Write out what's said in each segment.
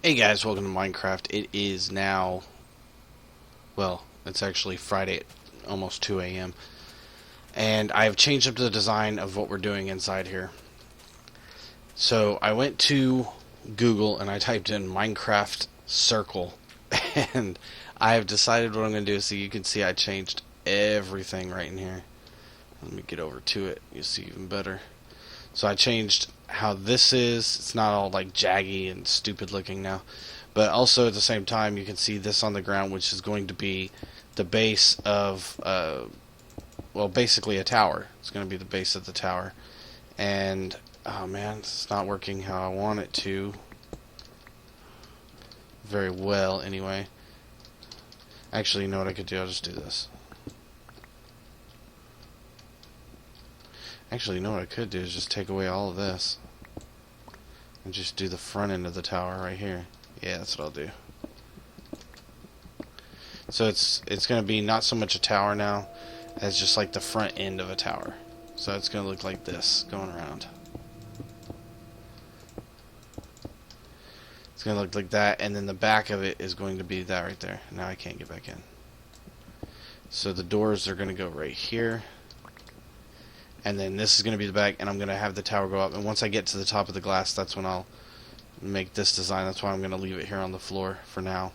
Hey guys, welcome to Minecraft. It is now, well, it's actually Friday at almost 2 a.m. And I've changed up the design of what we're doing inside here. So I went to Google and I typed in Minecraft circle. And I have decided what I'm going to do. So you can see I changed everything right in here. Let me get over to it. You'll see even better. So I changed how this is. It's not all like jaggy and stupid looking now. But also at the same time, you can see this on the ground, which is going to be the base of, well, basically a tower. It's going to be the base of the tower. And, oh man, it's not working how I want it to. Very well, anyway. Actually, you know what I could do? I'll just do this. Actually, you know what I could do is just take away all of this. And just do the front end of the tower right here. Yeah, that's what I'll do. So it's going to be not so much a tower now as just like the front end of a tower. So it's going to look like this going around. It's going to look like that, and then the back of it is going to be that right there. Now I can't get back in. So the doors are going to go right here. And then this is going to be the back, and I'm going to have the tower go up. And once I get to the top of the glass, that's when I'll make this design. That's why I'm going to leave it here on the floor for now.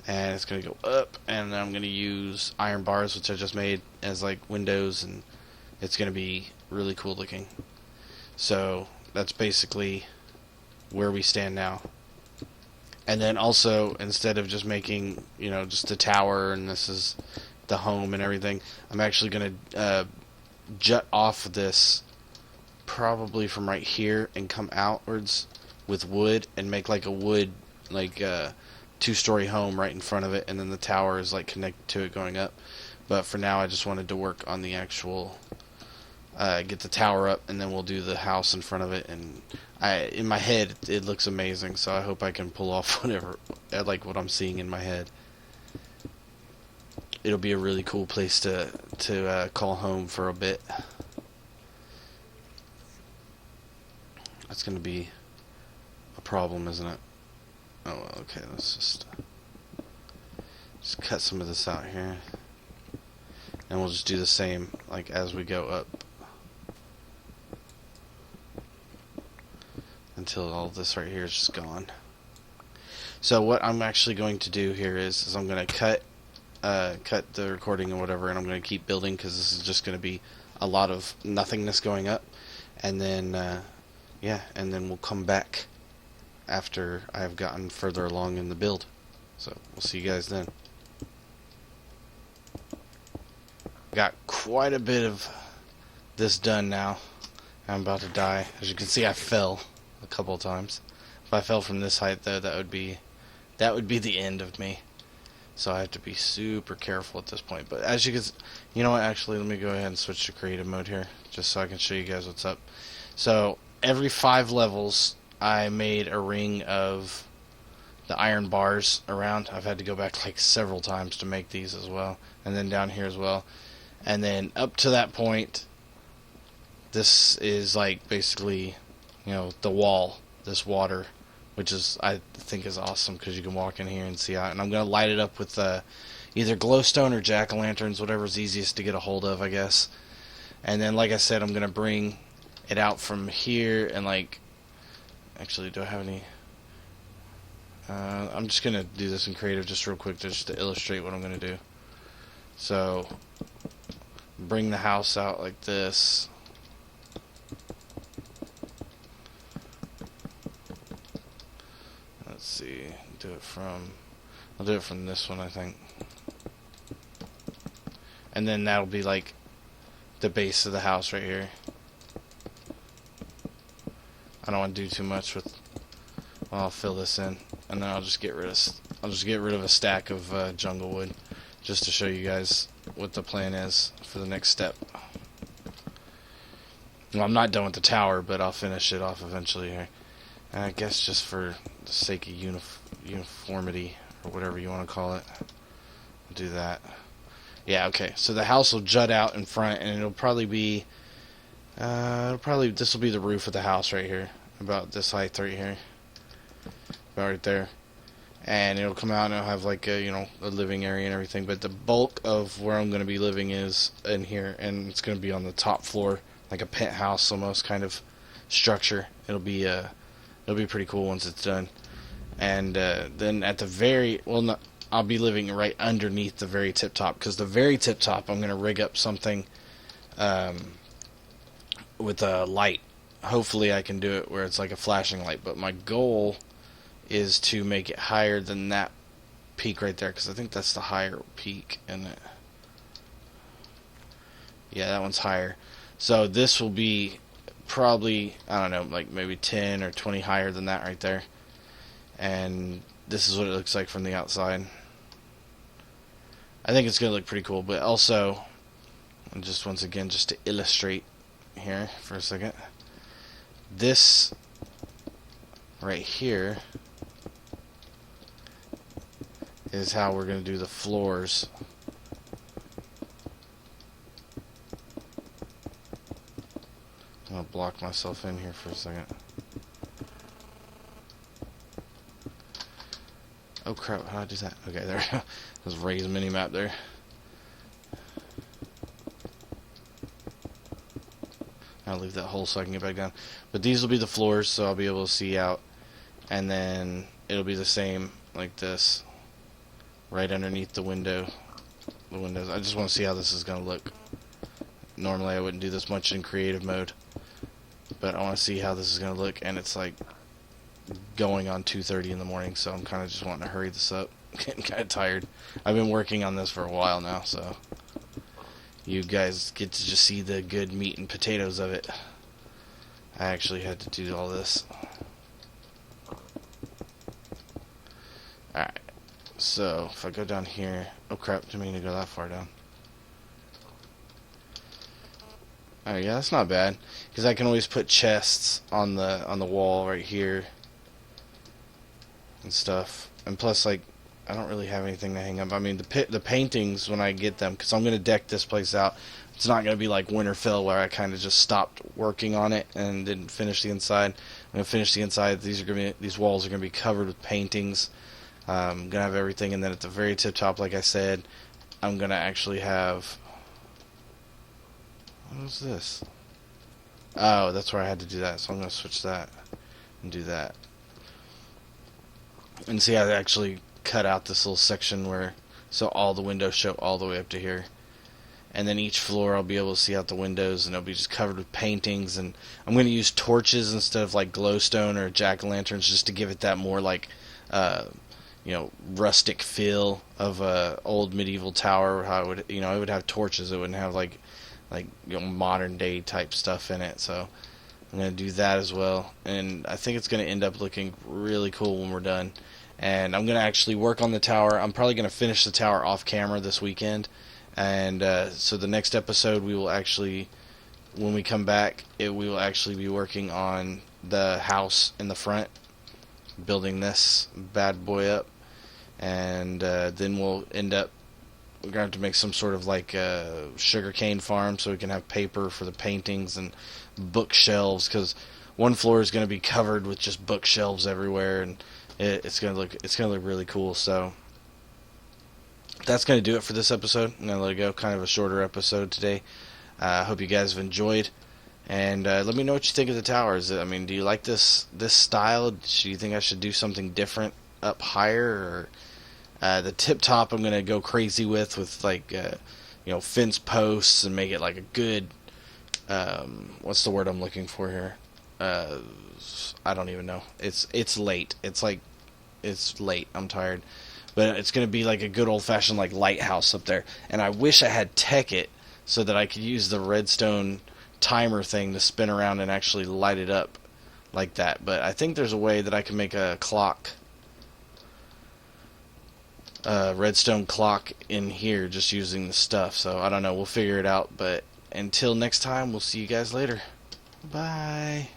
And it's going to go up, and then I'm going to use iron bars, which I just made as like windows, and it's going to be really cool looking. So that's basically where we stand now. And then also, instead of just making, you know, just the tower and this is the home and everything, I'm actually going to jut off this probably from right here and come outwards with wood and make like a wood, like two-story home right in front of it, and then the tower is like connected to it going up. But for now I just wanted to work on the actual get the tower up, and then we'll do the house in front of it. And in my head it looks amazing, so I hope I can pull off whatever, like what I'm seeing in my head. It'll be a really cool place to call home for a bit. That's gonna be a problem, isn't it? Oh well, okay, let's just cut some of this out here, and we'll just do the same like as we go up until all this right here is just gone. So what I'm actually going to do here is I'm going to cut the recording and whatever, and I'm going to keep building because this is just going to be a lot of nothingness going up, and then yeah, and then we'll come back after I've gotten further along in the build. So we'll see you guys then. Got quite a bit of this done now. I'm about to die. As you can see, I fell a couple of times. If I fell from this height though, that would be the end of me. So I have to be super careful at this point. But as you can, you know what? Actually, let me go ahead and switch to creative mode here, just so I can show you guys what's up. So every 5 levels, I made a ring of the iron bars around. I've had to go back like several times to make these as well, and then down here as well. And then up to that point, this is like basically, you know, the wall, this water, which is, I think, is awesome because you can walk in here and see out. And I'm going to light it up with either glowstone or jack-o'-lanterns, whatever's easiest to get a hold of, I guess. And then, like I said, I'm going to bring it out from here and, like, actually, do I have any? I'm just going to do this in creative just real quick just to illustrate what I'm going to do. So, bring the house out like this. Let's see, I'll do it from this one, I think. And then that'll be like the base of the house right here. I don't want to do too much with, well, I'll fill this in, and then I'll just get rid of a stack of jungle wood, just to show you guys what the plan is for the next step. Well, I'm not done with the tower, but I'll finish it off eventually here. And I guess just for the sake of uniformity, or whatever you want to call it, I'll do that. Yeah, okay, so the house will jut out in front, and it'll probably be, this will be the roof of the house right here, about this height right here. about right there. And it'll come out and it'll have like a, a living area and everything. But the bulk of where I'm going to be living is in here, and it's going to be on the top floor, like a penthouse almost kind of structure. It'll be pretty cool once it's done. And then at the I'll be living right underneath the very tip top, because the very tip top I'm going to rig up something with a light. Hopefully I can do it where it's like a flashing light, but my goal is to make it higher than that peak right there, because I think that's the higher peak, isn't it? Yeah, that one's higher. So this will be probably, I don't know, like maybe 10 or 20 higher than that right there. And this is what it looks like from the outside. I think it's going to look pretty cool, but also, just once again, just to illustrate here for a second, this right here is how we're going to do the floors. I'm going to block myself in here for a second. Oh crap, how do I do that? Okay, there we go. Let's raise mini-map there. I'll leave that hole so I can get back down. But these will be the floors, so I'll be able to see out. And then it'll be the same like this, right underneath the windows. I just want to see how this is going to look. Normally I wouldn't do this much in creative mode, but I want to see how this is going to look. And it's like going on 2:30 in the morning, so I'm kind of just wanting to hurry this up. I'm getting kind of tired. I've been working on this for a while now, so you guys get to just see the good meat and potatoes of it. I actually had to do all this. Alright, so if I go down here, oh crap, didn't mean to go that far down. Alright, yeah, that's not bad, because I can always put chests on the wall right here and stuff. And plus, like, I don't really have anything to hang up. I mean, the paintings, when I get them, because I'm going to deck this place out, it's not going to be like Winterfell where I kind of just stopped working on it and didn't finish the inside. I'm going to finish the inside. These walls are going to be covered with paintings. I'm going to have everything, and then at the very tip top, like I said, I'm going to actually have... What is this? Oh, that's where I had to do that, so I'm going to switch that and do that. And see how they actually cut out this little section where, so all the windows show all the way up to here. And then each floor I'll be able to see out the windows, and it'll be just covered with paintings. And I'm going to use torches instead of like glowstone or jack-o'-lanterns, just to give it that more like rustic feel of a old medieval tower. How it would, it would have torches. It wouldn't have like modern day type stuff in it. So I'm going to do that as well, and I think it's going to end up looking really cool when we're done. And I'm going to actually work on the tower. I'm probably going to finish the tower off camera this weekend, and so the next episode we will actually, when we come back, we will actually be working on the house in the front, building this bad boy up, and then we'll end up, we're going to have to make some sort of like sugarcane farm so we can have paper for the paintings and bookshelves, because one floor is going to be covered with just bookshelves everywhere, and it's going to look really cool. So that's going to do it for this episode. I'm going to let it go. Kind of a shorter episode today. I hope you guys have enjoyed, and let me know what you think of the towers. I mean, do you like this style? Do you think I should do something different up higher, or the tip top I'm going to go crazy with like fence posts and make it like a good what's the word I'm looking for here? I don't even know. It's late. It's late. I'm tired. But it's going to be like a good old-fashioned like lighthouse up there. And I wish I had Tech-It so that I could use the redstone timer thing to spin around and actually light it up like that. But I think there's a way that I can make a clock, redstone clock in here just using the stuff. So I don't know. We'll figure it out. But until next time, we'll see you guys later. Bye.